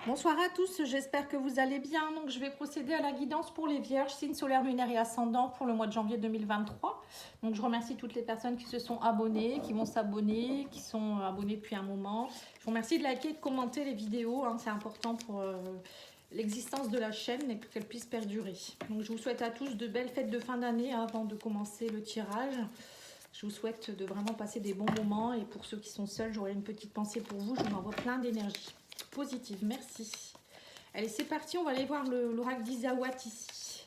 Bonsoir à tous, j'espère que vous allez bien. Donc, je vais procéder à la guidance pour les vierges, signe solaire, lunaire et ascendant pour le mois de janvier 2023. Donc, je remercie toutes les personnes qui se sont abonnées, qui vont s'abonner, qui sont abonnées depuis un moment. Je vous remercie de liker et de commenter les vidéos, hein, c'est important pour l'existence de la chaîne et pour qu'elle puisse perdurer. Donc, je vous souhaite à tous de belles fêtes de fin d'année avant de commencer le tirage. Je vous souhaite de vraiment passer des bons moments et pour ceux qui sont seuls, j'aurai une petite pensée pour vous. Je vous envoie plein d'énergie positive, merci. Allez, c'est parti, on va aller voir l'oracle d'Isawat ici.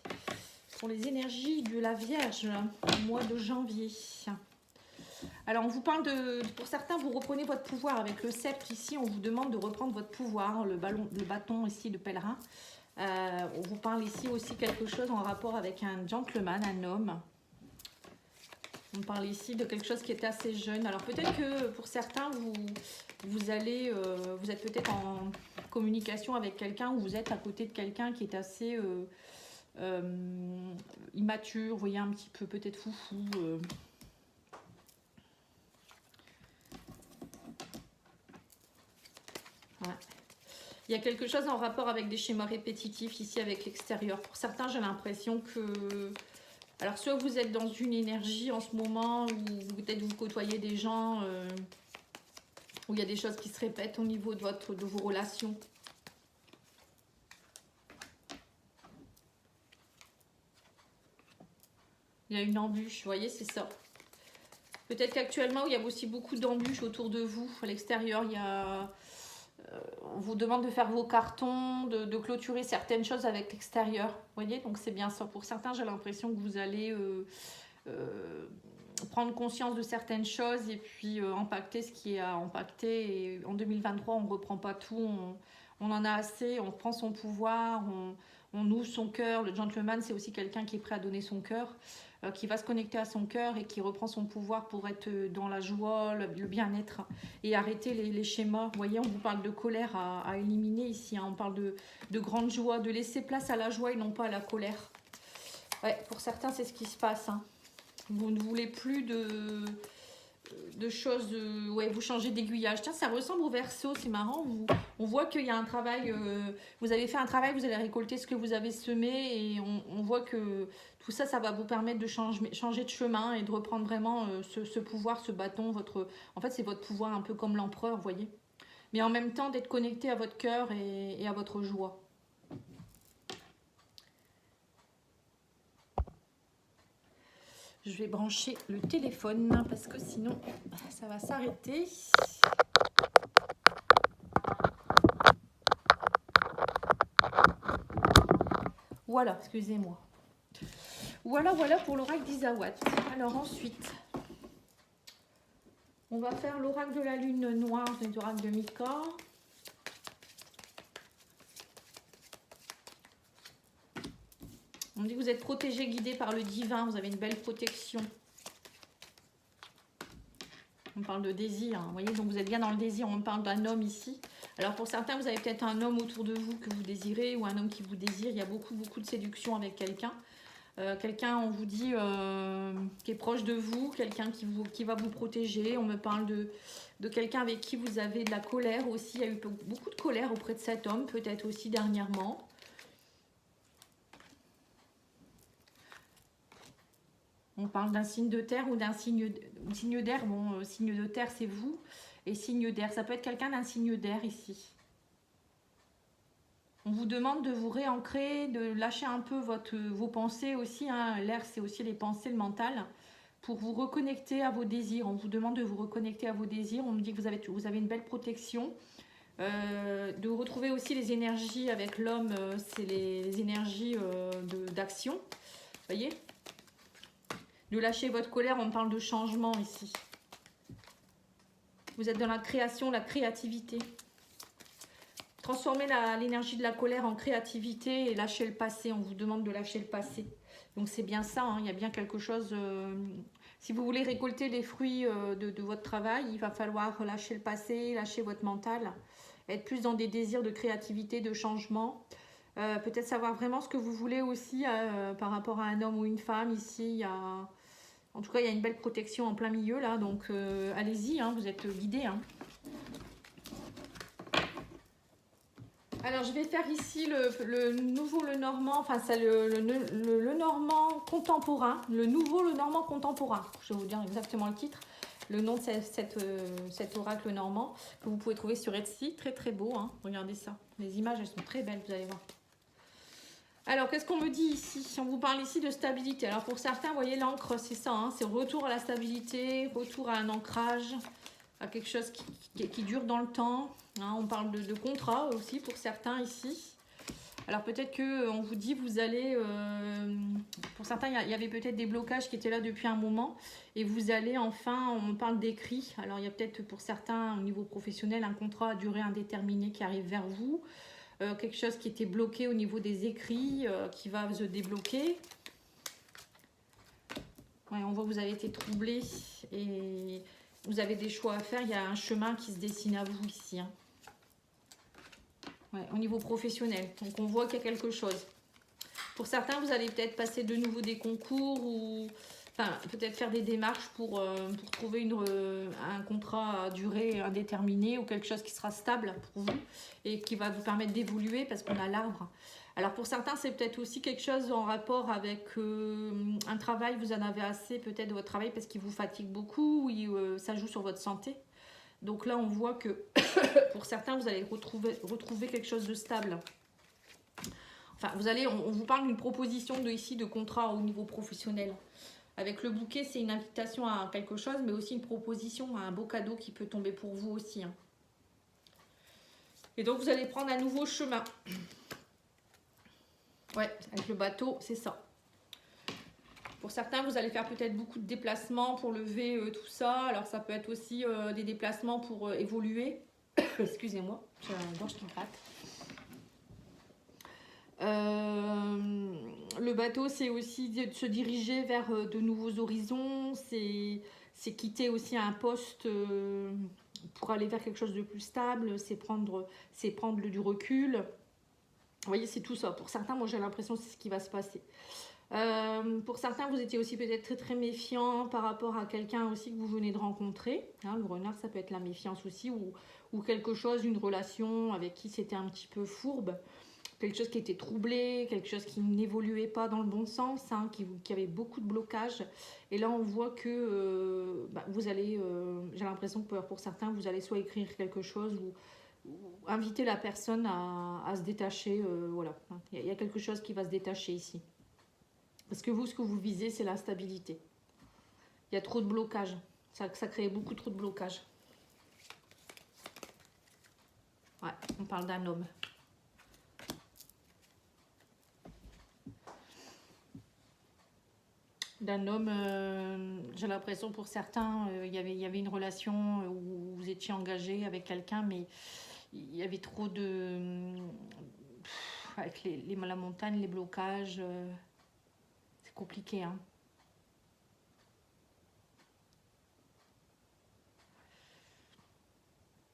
Pour les énergies de la Vierge, au mois de janvier. Alors, on vous parle de... Pour certains, vous reprenez votre pouvoir avec le sceptre. Ici, on vous demande de reprendre votre pouvoir, le bâton ici de pèlerin. On vous parle ici aussi quelque chose en rapport avec un gentleman, un homme. On parle ici de quelque chose qui est assez jeune. Alors, peut-être que pour certains, vous êtes peut-être en communication avec quelqu'un ou vous êtes à côté de quelqu'un qui est assez immature, vous voyez, un petit peu peut-être foufou. Ouais. Il y a quelque chose en rapport avec des schémas répétitifs ici avec l'extérieur. Pour certains, j'ai l'impression que... Alors, soit vous êtes dans une énergie en ce moment où peut-être vous côtoyez des gens où il y a des choses qui se répètent au niveau de vos relations. Il y a une embûche, vous voyez, c'est ça. Peut-être qu'actuellement, il y a aussi beaucoup d'embûches autour de vous. À l'extérieur, il y a... on vous demande de faire vos cartons, de clôturer certaines choses avec l'extérieur. Vous voyez, donc c'est bien ça. Pour certains, j'ai l'impression que vous allez prendre conscience de certaines choses et puis impacter ce qui est à impacter. Et en 2023, on ne reprend pas tout. On en a assez, on prend son pouvoir, on ouvre son cœur. Le gentleman, c'est aussi quelqu'un qui est prêt à donner son cœur, qui va se connecter à son cœur et qui reprend son pouvoir pour être dans la joie, le bien-être et arrêter les schémas. Vous voyez, on vous parle de colère à éliminer ici, hein. On parle de grande joie, de laisser place à la joie et non pas à la colère. Ouais, pour certains, c'est ce qui se passe, hein. Vous ne voulez plus de choses, ouais, vous changez d'aiguillage. Tiens, ça ressemble au Verseau, c'est marrant. On voit qu'il y a un travail, vous avez fait un travail, vous allez récolter ce que vous avez semé et on voit que tout ça, ça va vous permettre de changer de chemin et de reprendre vraiment ce pouvoir, ce bâton. En fait, c'est votre pouvoir un peu comme l'empereur, vous voyez. Mais en même temps, d'être connecté à votre cœur et à votre joie. Je vais brancher le téléphone parce que sinon ça va s'arrêter. Voilà, excusez-moi. Voilà pour l'oracle d'Isawat. Alors ensuite, on va faire l'oracle de la lune noire, c'est l'oracle de Mika. On dit que vous êtes protégé, guidé par le divin, vous avez une belle protection. On parle de désir, hein. Vous voyez, donc vous êtes bien dans le désir, on parle d'un homme ici. Alors pour certains, vous avez peut-être un homme autour de vous que vous désirez ou un homme qui vous désire. Il y a beaucoup de séduction avec quelqu'un. Quelqu'un, on vous dit, qui est proche de vous, quelqu'un qui va vous protéger. On me parle de quelqu'un avec qui vous avez de la colère aussi. Il y a eu beaucoup de colère auprès de cet homme, peut-être aussi dernièrement. On parle d'un signe de terre ou d'un signe d'air. Bon, signe de terre, c'est vous. Et signe d'air, ça peut être quelqu'un d'un signe d'air ici. On vous demande de vous réancrer, de lâcher un peu vos pensées aussi, hein. L'air, c'est aussi les pensées, le mental, pour vous reconnecter à vos désirs. On vous demande de vous reconnecter à vos désirs. On me dit que vous avez une belle protection. De retrouver aussi les énergies avec l'homme, c'est les énergies d'action. Vous voyez ? De lâcher votre colère, on parle de changement ici. Vous êtes dans la création, la créativité. Transformer l'énergie de la colère en créativité et lâcher le passé. On vous demande de lâcher le passé. Donc c'est bien ça, hein. Il y a bien quelque chose... si vous voulez récolter les fruits de votre travail, il va falloir lâcher le passé, lâcher votre mental. Être plus dans des désirs de créativité, de changement. Peut-être savoir vraiment ce que vous voulez aussi par rapport à un homme ou une femme. Ici, il y a... En tout cas, il y a une belle protection en plein milieu là, donc allez-y, hein, vous êtes guidés, hein. Alors, je vais faire ici le nouveau le normand, enfin, c'est le normand contemporain. Le nouveau le normand contemporain. Je vais vous dire exactement le titre. Le nom de cet oracle normand que vous pouvez trouver sur Etsy. Très, très beau. Hein. Regardez ça. Les images, elles sont très belles, vous allez voir. Alors, qu'est-ce qu'on me dit ici? On vous parle ici de stabilité. Alors, pour certains, vous voyez, l'encre, c'est ça. Hein, c'est retour à la stabilité, retour à un ancrage, à quelque chose qui dure dans le temps. Hein, on parle de contrat aussi pour certains ici. Alors peut-être qu'on vous dit, vous allez, pour certains, il y avait peut-être des blocages qui étaient là depuis un moment. Et vous allez enfin, on parle d'écrit. Alors il y a peut-être pour certains, au niveau professionnel, un contrat à durée indéterminée qui arrive vers vous. Quelque chose qui était bloqué au niveau des écrits, qui va se débloquer. Ouais, on voit que vous avez été troublé et vous avez des choix à faire. Il y a un chemin qui se dessine à vous ici. Hein. Ouais, au niveau professionnel. Donc on voit qu'il y a quelque chose. Pour certains, vous allez peut-être passer de nouveau des concours ou enfin, peut-être faire des démarches pour trouver un contrat à durée indéterminée ou quelque chose qui sera stable pour vous et qui va vous permettre d'évoluer parce qu'on a l'arbre. Alors pour certains, c'est peut-être aussi quelque chose en rapport avec un travail, vous en avez assez peut-être de votre travail parce qu'il vous fatigue beaucoup ou ça joue sur votre santé. Donc là, on voit que pour certains, vous allez retrouver quelque chose de stable. Enfin, on vous parle d'une proposition ici de contrat au niveau professionnel. Avec le bouquet, c'est une invitation à quelque chose, mais aussi une proposition à un beau cadeau qui peut tomber pour vous aussi. Hein. Et donc, vous allez prendre un nouveau chemin. Ouais, avec le bateau, c'est ça. Pour certains, vous allez faire peut-être beaucoup de déplacements pour lever tout ça. Alors, ça peut être aussi des déplacements pour évoluer. Excusez-moi, j'ai la gorge qui gratte. Le bateau, c'est aussi de se diriger vers de nouveaux horizons. C'est quitter aussi un poste pour aller vers quelque chose de plus stable. C'est prendre du recul. Vous voyez, c'est tout ça. Pour certains, moi, j'ai l'impression que c'est ce qui va se passer. Pour certains, vous étiez aussi peut-être très très méfiant par rapport à quelqu'un aussi que vous venez de rencontrer. Hein, le renard, ça peut être la méfiance aussi ou quelque chose, une relation avec qui c'était un petit peu fourbe. Quelque chose qui était troublé, quelque chose qui n'évoluait pas dans le bon sens, hein, qui avait beaucoup de blocages. Et là, on voit que vous allez, j'ai l'impression que pour certains, vous allez soit écrire quelque chose ou inviter la personne à se détacher. Voilà, il y a quelque chose qui va se détacher ici. Parce que vous, ce que vous visez, c'est la stabilité. Il y a trop de blocages. Ça crée beaucoup trop de blocages. Ouais, on parle d'un homme. D'un homme, j'ai l'impression pour certains, il y avait une relation où vous étiez engagé avec quelqu'un, mais il y avait trop de... avec la montagne, les blocages, c'est compliqué. Hein.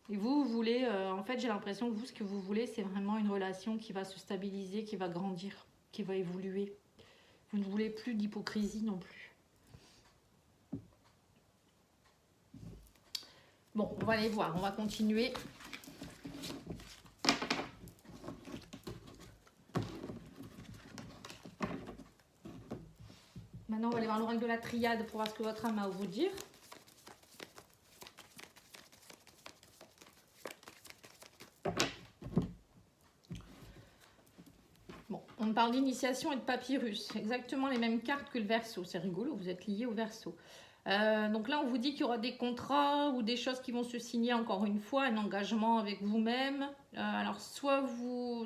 Et vous voulez, en fait, j'ai l'impression que vous, ce que vous voulez, c'est vraiment une relation qui va se stabiliser, qui va grandir, qui va évoluer. Vous ne voulez plus d'hypocrisie non plus. Bon, on va aller voir, on va continuer. Maintenant, on va aller voir l'oracle de la triade pour voir ce que votre âme a à vous dire. Bon, on parle d'initiation et de papyrus. Exactement les mêmes cartes que le Verseau. C'est rigolo, vous êtes liés au Verseau. Donc là, on vous dit qu'il y aura des contrats ou des choses qui vont se signer encore une fois, un engagement avec vous-même. Alors, soit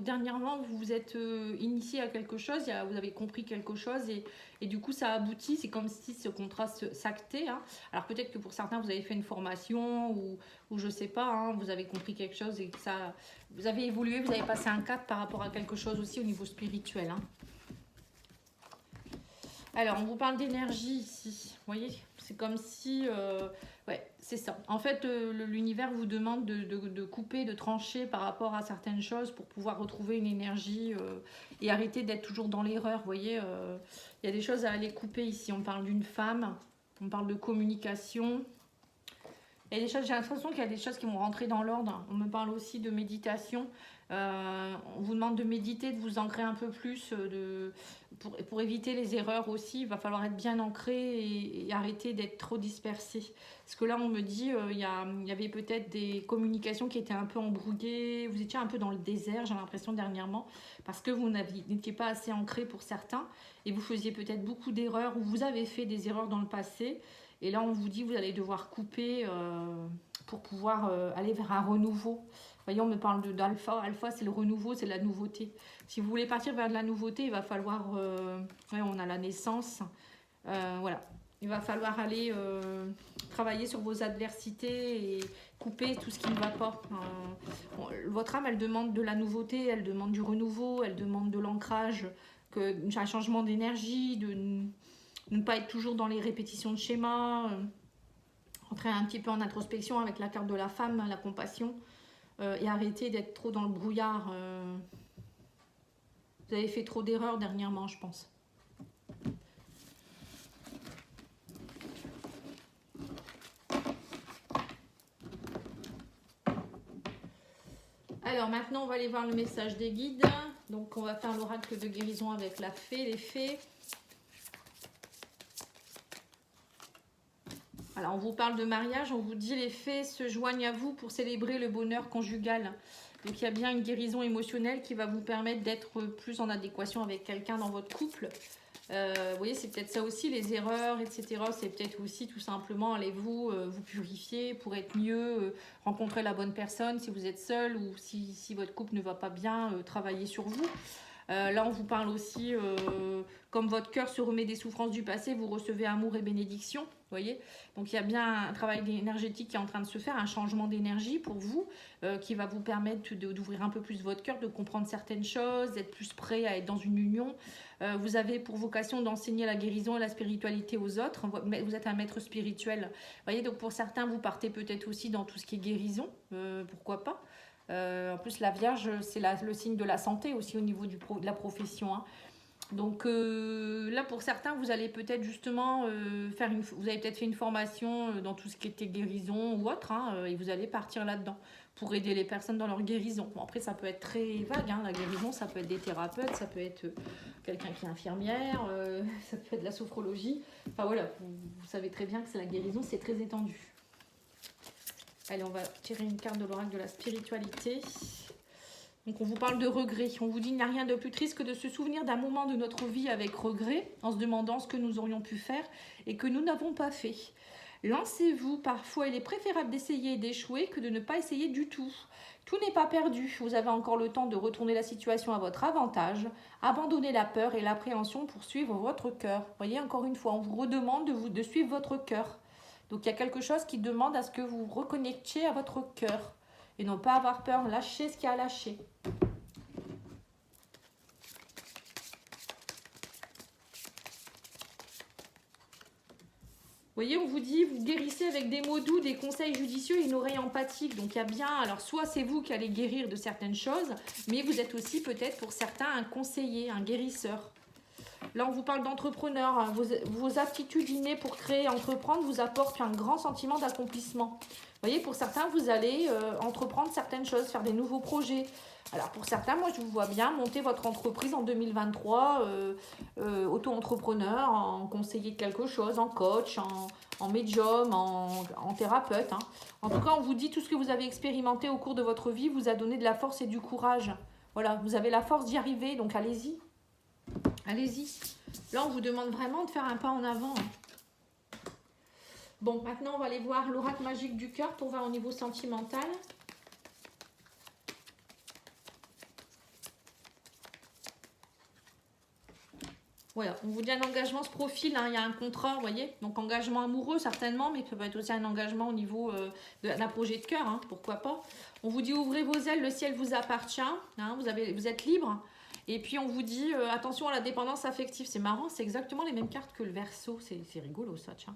dernièrement, vous vous êtes initié à quelque chose, vous avez compris quelque chose et du coup, ça aboutit. C'est comme si ce contrat s'actait. Hein. Alors, peut-être que pour certains, vous avez fait une formation ou je sais pas, hein, vous avez compris quelque chose et que vous avez évolué, vous avez passé un cap par rapport à quelque chose aussi au niveau spirituel. Hein. Alors, on vous parle d'énergie ici, vous voyez, c'est comme si, ouais, c'est ça. En fait, l'univers vous demande de couper, de trancher par rapport à certaines choses pour pouvoir retrouver une énergie et arrêter d'être toujours dans l'erreur, vous voyez. Il y a des choses à aller couper ici, on parle d'une femme, on parle de communication. Il y a des choses, j'ai l'impression qu'il y a des choses qui vont rentrer dans l'ordre. On me parle aussi de méditation. On vous demande de méditer, de vous ancrer un peu plus, pour éviter les erreurs aussi. Il va falloir être bien ancré et arrêter d'être trop dispersé. Parce que là, on me dit, il y avait peut-être des communications qui étaient un peu embrouillées. Vous étiez un peu dans le désert, j'ai l'impression, dernièrement, parce que vous n'étiez pas assez ancré pour certains. Et vous faisiez peut-être beaucoup d'erreurs, ou vous avez fait des erreurs dans le passé. Et là, on vous dit, vous allez devoir couper pour pouvoir aller vers un renouveau. Vous voyez, on me parle d'alpha. Alpha, c'est le renouveau, c'est la nouveauté. Si vous voulez partir vers de la nouveauté, il va falloir... ouais, on a la naissance. Voilà. Il va falloir aller travailler sur vos adversités et couper tout ce qui ne va pas. Votre âme, elle demande de la nouveauté, elle demande du renouveau, elle demande de l'ancrage, un changement d'énergie, de ne pas être toujours dans les répétitions de schémas, rentrer un petit peu en introspection avec la carte de la femme, la compassion. Et arrêter d'être trop dans le brouillard. Vous avez fait trop d'erreurs dernièrement, je pense. Alors maintenant, on va aller voir le message des guides. Donc on va faire l'oracle de guérison avec la fée, les fées. Alors on vous parle de mariage, on vous dit les fées se joignent à vous pour célébrer le bonheur conjugal. Donc il y a bien une guérison émotionnelle qui va vous permettre d'être plus en adéquation avec quelqu'un dans votre couple. Vous voyez, c'est peut-être ça aussi, les erreurs, etc. C'est peut-être aussi tout simplement, allez-vous vous purifier pour être mieux, rencontrer la bonne personne si vous êtes seul ou si votre couple ne va pas bien, travailler sur vous. Là, on vous parle aussi, comme votre cœur se remet des souffrances du passé, vous recevez amour et bénédiction. Vous voyez, donc il y a bien un travail énergétique qui est en train de se faire, un changement d'énergie pour vous, qui va vous permettre d'ouvrir un peu plus votre cœur, de comprendre certaines choses, d'être plus prêt à être dans une union. Vous avez pour vocation d'enseigner la guérison et la spiritualité aux autres. Vous êtes un maître spirituel. Vous voyez, donc pour certains, vous partez peut-être aussi dans tout ce qui est guérison, pourquoi pas. En plus, la Vierge, c'est le signe de la santé aussi au niveau de la profession. Hein. Donc là, pour certains, vous allez peut-être justement vous avez peut-être fait une formation dans tout ce qui était guérison ou autre, hein, et vous allez partir là-dedans pour aider les personnes dans leur guérison. Bon, après, ça peut être très vague, hein, la guérison, ça peut être des thérapeutes, ça peut être quelqu'un qui est infirmière, ça peut être de la sophrologie. Enfin voilà, vous savez très bien que c'est la guérison, c'est très étendu. Allez, on va tirer une carte de l'oracle de la spiritualité. Donc on vous parle de regret. On vous dit qu'il n'y a rien de plus triste que de se souvenir d'un moment de notre vie avec regret, en se demandant ce que nous aurions pu faire et que nous n'avons pas fait. Lancez-vous, parfois il est préférable d'essayer et d'échouer que de ne pas essayer du tout. Tout n'est pas perdu, vous avez encore le temps de retourner la situation à votre avantage, abandonner la peur et l'appréhension pour suivre votre cœur. Vous voyez, encore une fois, on vous redemande de suivre votre cœur. Donc il y a quelque chose qui demande à ce que vous reconnectiez à votre cœur et non pas avoir peur, lâcher ce qu'il y a à lâcher. Vous voyez, on vous dit, vous guérissez avec des mots doux, des conseils judicieux et une oreille empathique. Donc il y a bien, alors soit c'est vous qui allez guérir de certaines choses, mais vous êtes aussi peut-être pour certains un conseiller, un guérisseur. Là, on vous parle d'entrepreneur. Vos aptitudes innées pour créer et entreprendre vous apportent un grand sentiment d'accomplissement. Vous voyez, pour certains, vous allez entreprendre certaines choses, faire des nouveaux projets. Alors, pour certains, moi, je vous vois bien monter votre entreprise en 2023, auto-entrepreneur, en conseiller de quelque chose, en coach, en médium, en thérapeute. Hein. En tout cas, on vous dit tout ce que vous avez expérimenté au cours de votre vie vous a donné de la force et du courage. Voilà, vous avez la force d'y arriver, donc allez-y. Allez-y. Là, on vous demande vraiment de faire un pas en avant. Bon, maintenant, on va aller voir l'oracle magique du cœur pour voir au niveau sentimental. Voilà, on vous dit un engagement se profile, hein, il y a un contrat, vous voyez. Donc, engagement amoureux, certainement, mais ça peut être aussi un engagement au niveau d'un projet de cœur, hein, pourquoi pas. On vous dit ouvrez vos ailes, le ciel vous appartient, hein, vous êtes libre. Et puis on vous dit attention à la dépendance affective. C'est marrant, c'est exactement les mêmes cartes que le Verseau. C'est rigolo ça, tiens.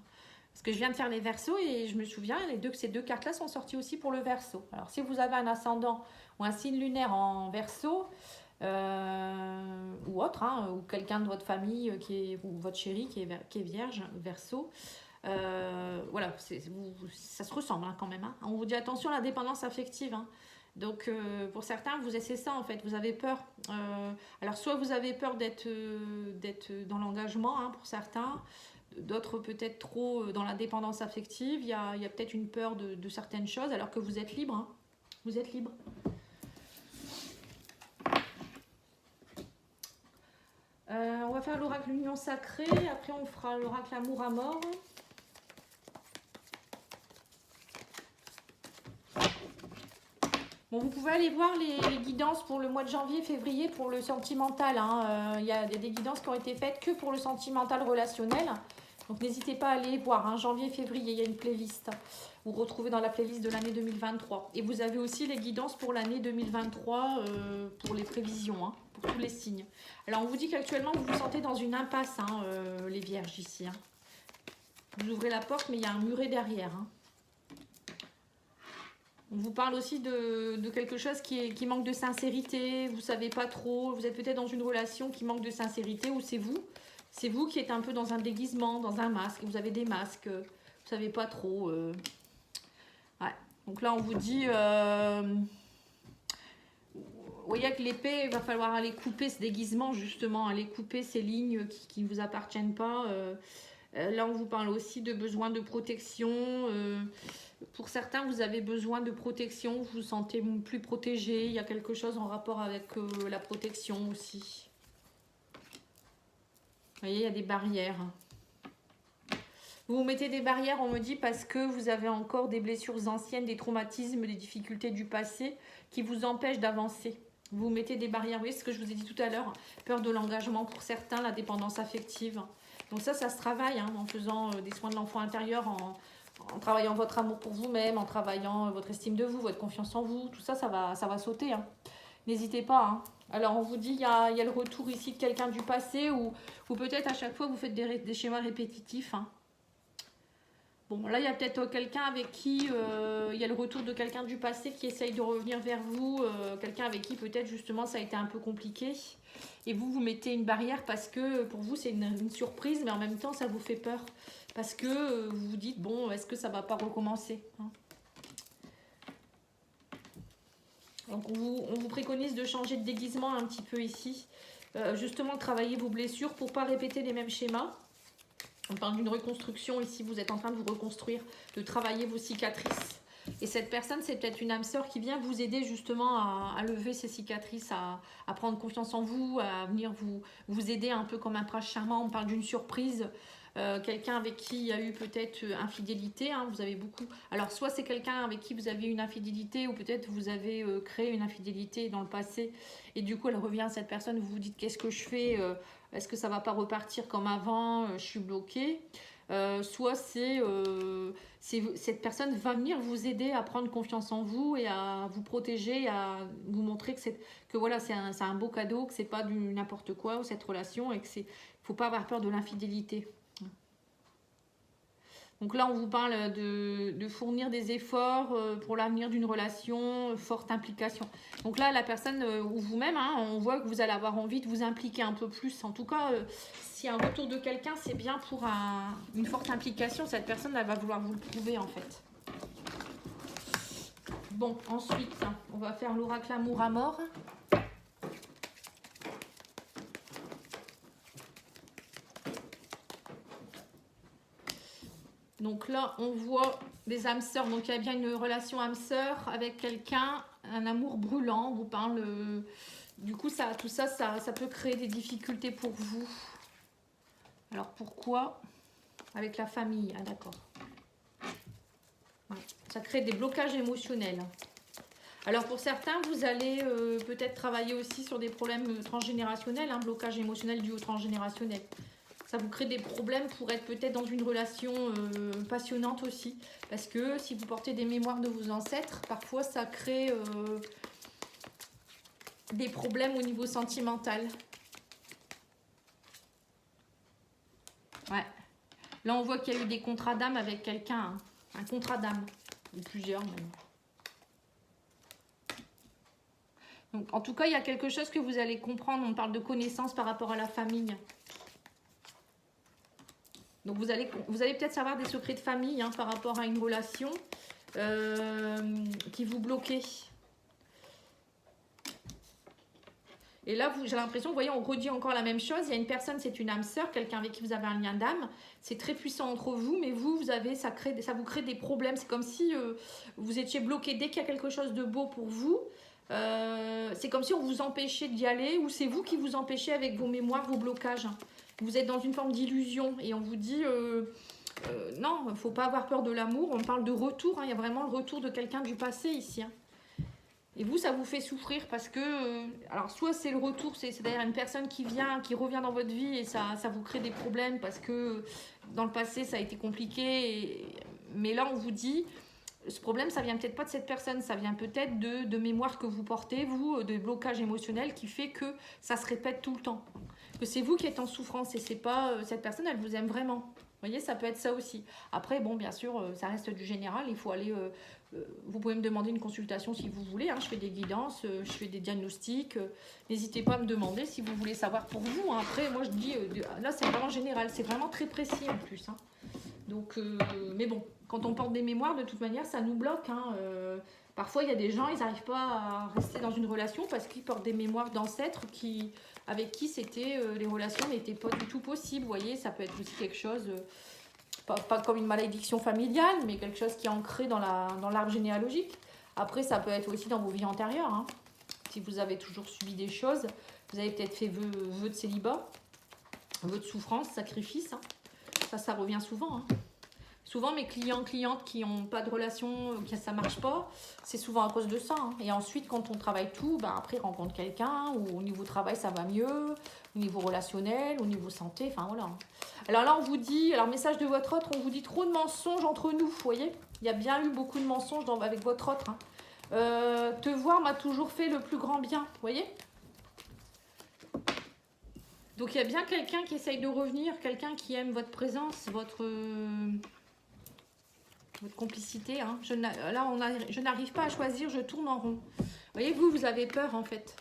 Parce que je viens de faire les Verseaux et je me souviens, ces deux cartes-là sont sorties aussi pour le Verseau. Alors si vous avez un ascendant ou un signe lunaire en Verseau ou autre, hein, ou quelqu'un de votre famille ou votre chéri qui est vierge, Verseau, voilà, ça se ressemble hein, quand même. Hein. On vous dit attention à la dépendance affective. Hein. Donc, pour certains, c'est ça en fait, vous avez peur. Alors, soit vous avez peur d'être dans l'engagement, hein, pour certains, d'autres peut-être trop dans la dépendance affective. Il y a peut-être une peur de certaines choses, alors que vous êtes libre. Hein. Vous êtes libre. On va faire l'oracle l'union sacrée, après on fera l'oracle amour à mort. Bon, vous pouvez aller voir les guidances pour le mois de janvier, février pour le sentimental. Hein. Il y a des guidances qui ont été faites que pour le sentimental relationnel. Donc n'hésitez pas à aller voir. Hein. Janvier, février, il y a une playlist. Vous retrouvez dans la playlist de l'année 2023. Et vous avez aussi les guidances pour l'année 2023 pour les prévisions, hein, pour tous les signes. Alors on vous dit qu'actuellement vous vous sentez dans une impasse, hein, les vierges ici. Hein. Vous ouvrez la porte mais il y a un muret derrière. Hein. On vous parle aussi de quelque chose qui manque de sincérité, vous ne savez pas trop, vous êtes peut-être dans une relation qui manque de sincérité ou c'est vous qui êtes un peu dans un déguisement, dans un masque, vous avez des masques, vous ne savez pas trop. Ouais. Donc là on vous dit, vous voyez avec l'épée, il va falloir aller couper ce déguisement justement, aller couper ces lignes qui ne vous appartiennent pas. Là on vous parle aussi de besoin de protection. Pour certains, vous avez besoin de protection, vous vous sentez plus protégé. Il y a quelque chose en rapport avec la protection aussi. Vous voyez, il y a des barrières. Vous vous mettez des barrières, on me dit, parce que vous avez encore des blessures anciennes, des traumatismes, des difficultés du passé qui vous empêchent d'avancer. Vous vous mettez des barrières, vous voyez ce que je vous ai dit tout à l'heure. Peur de l'engagement pour certains, la dépendance affective. Donc ça se travaille, hein, en faisant des soins de l'enfant intérieur, en travaillant votre amour pour vous-même, en travaillant votre estime de vous, votre confiance en vous, tout ça, ça va sauter. Hein. N'hésitez pas. Hein. Alors, on vous dit, il y a le retour ici de quelqu'un du passé ou peut-être à chaque fois, vous faites des schémas répétitifs. Hein. Bon, là, il y a peut-être quelqu'un avec qui, il y a le retour de quelqu'un du passé qui essaye de revenir vers vous, quelqu'un avec qui peut-être justement ça a été un peu compliqué. Et vous mettez une barrière parce que pour vous, c'est une surprise, mais en même temps, ça vous fait peur. Parce que vous vous dites, bon, est-ce que ça ne va pas recommencer, hein. Donc on vous préconise de changer de déguisement un petit peu ici. Justement, travailler vos blessures pour ne pas répéter les mêmes schémas. On parle d'une reconstruction ici, vous êtes en train de vous reconstruire, de travailler vos cicatrices. Et cette personne, c'est peut-être une âme sœur qui vient vous aider justement à lever ces cicatrices, à prendre confiance en vous, à venir vous aider un peu comme un prince charmant. On parle d'une surprise. Quelqu'un avec qui il y a eu peut-être infidélité, hein, vous avez beaucoup. Alors soit c'est quelqu'un avec qui vous avez une infidélité ou peut-être vous avez créé une infidélité dans le passé et du coup elle revient à cette personne, vous vous dites qu'est-ce que je fais, est-ce que ça va pas repartir comme avant, je suis bloquée. Soit cette personne va venir vous aider à prendre confiance en vous et à vous protéger, à vous montrer que voilà, c'est un beau cadeau, que c'est pas du n'importe quoi cette relation et que faut pas avoir peur de l'infidélité. Donc là, on vous parle de fournir des efforts pour l'avenir d'une relation, forte implication. Donc là, la personne ou vous-même, hein, on voit que vous allez avoir envie de vous impliquer un peu plus. En tout cas, s'il y a un retour de quelqu'un, c'est bien pour une forte implication. Cette personne, elle va vouloir vous le prouver en fait. Bon, ensuite, on va faire l'oracle amour à mort. Donc là, on voit des âmes sœurs. Donc il y a bien une relation âme sœur avec quelqu'un, un amour brûlant. On vous parle. Du coup, tout ça, ça peut créer des difficultés pour vous. Alors pourquoi? Avec la famille. Ah d'accord. Ouais. Ça crée des blocages émotionnels. Alors pour certains, vous allez peut-être travailler aussi sur des problèmes transgénérationnels, un blocage émotionnel dû au transgénérationnel. Ça vous crée des problèmes pour être peut-être dans une relation passionnante aussi. Parce que si vous portez des mémoires de vos ancêtres, parfois ça crée des problèmes au niveau sentimental. Ouais. Là, on voit qu'il y a eu des contrats d'âme avec quelqu'un. Hein. Un contrat d'âme. Ou plusieurs même. Donc, en tout cas, il y a quelque chose que vous allez comprendre. On parle de connaissance par rapport à la famille. Donc vous allez peut-être savoir des secrets de famille hein, par rapport à une relation qui vous bloquait. Et là, j'ai l'impression, vous voyez, on redit encore la même chose. Il y a une personne, c'est une âme sœur, quelqu'un avec qui vous avez un lien d'âme. C'est très puissant entre vous, mais vous avez, ça vous crée des problèmes. C'est comme si vous étiez bloqué dès qu'il y a quelque chose de beau pour vous. C'est comme si on vous empêchait d'y aller, ou c'est vous qui vous empêchez avec vos mémoires, vos blocages. Vous êtes dans une forme d'illusion et on vous dit non, il ne faut pas avoir peur de l'amour. On parle de retour, hein. Il y a vraiment le retour de quelqu'un du passé ici, hein. Et vous, ça vous fait souffrir parce que, alors soit c'est le retour, c'est-à-dire une personne qui vient, qui revient dans votre vie et ça vous crée des problèmes parce que dans le passé ça a été compliqué. Mais là on vous dit, ce problème ça vient peut-être pas de cette personne, ça vient peut-être de mémoires que vous portez, vous, de blocage émotionnel qui fait que ça se répète tout le temps. Que c'est vous qui êtes en souffrance et c'est pas cette personne, elle vous aime vraiment. Vous voyez, ça peut être ça aussi. Après, bon, bien sûr, ça reste du général. Il faut aller... vous pouvez me demander une consultation si vous voulez. Hein. Je fais des guidances, je fais des diagnostics. N'hésitez pas à me demander si vous voulez savoir pour vous, hein. Après, moi, je dis... là, c'est vraiment général. C'est vraiment très précis en plus, hein. Donc, mais bon, quand on porte des mémoires, de toute manière, ça nous bloque, hein. Parfois, il y a des gens, ils n'arrivent pas à rester dans une relation parce qu'ils portent des mémoires d'ancêtres avec qui les relations n'étaient pas du tout possibles. Vous voyez, ça peut être aussi quelque chose, pas comme une malédiction familiale, mais quelque chose qui est ancré dans l'arbre généalogique. Après, ça peut être aussi dans vos vies antérieures, hein. Si vous avez toujours subi des choses, vous avez peut-être fait vœu de célibat, vœu de souffrance, sacrifice, hein. Ça revient souvent, hein. Souvent, mes clientes qui n'ont pas de relation, que ça ne marche pas, c'est souvent à cause de ça, hein. Et ensuite, quand on travaille tout, après, ils rencontrent quelqu'un, ou au niveau travail, ça va mieux, au niveau relationnel, au niveau santé, enfin voilà. Alors là, on vous dit, alors message de votre autre, on vous dit trop de mensonges entre nous, vous voyez. Il y a bien eu beaucoup de mensonges avec votre autre, hein. Te voir m'a toujours fait le plus grand bien, vous voyez. Donc, il y a bien quelqu'un qui essaye de revenir, quelqu'un qui aime votre présence, votre complicité, hein. Je n'arrive pas à choisir, je tourne en rond. Vous voyez, vous avez peur en fait.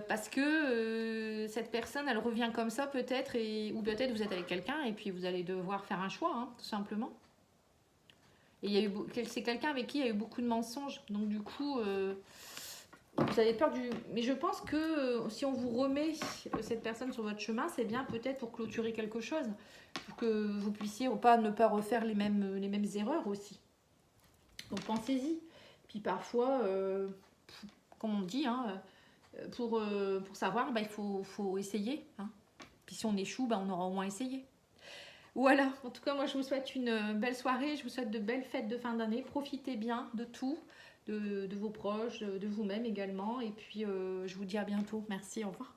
Parce que cette personne, elle revient comme ça peut-être, ou peut-être vous êtes avec quelqu'un et puis vous allez devoir faire un choix, hein, tout simplement. Et c'est quelqu'un avec qui il y a eu beaucoup de mensonges. Donc du coup, vous avez peur du... Mais je pense que si on vous remet cette personne sur votre chemin, c'est bien peut-être pour clôturer quelque chose. Pour que vous puissiez ne pas refaire les mêmes erreurs aussi. Donc pensez-y. Puis parfois, comme on dit, hein, pour savoir, il faut essayer, hein. Puis si on échoue, on aura au moins essayé. Voilà, en tout cas, moi je vous souhaite une belle soirée, je vous souhaite de belles fêtes de fin d'année. Profitez bien de tout, de vos proches, de vous-même également. Et puis je vous dis à bientôt. Merci, au revoir.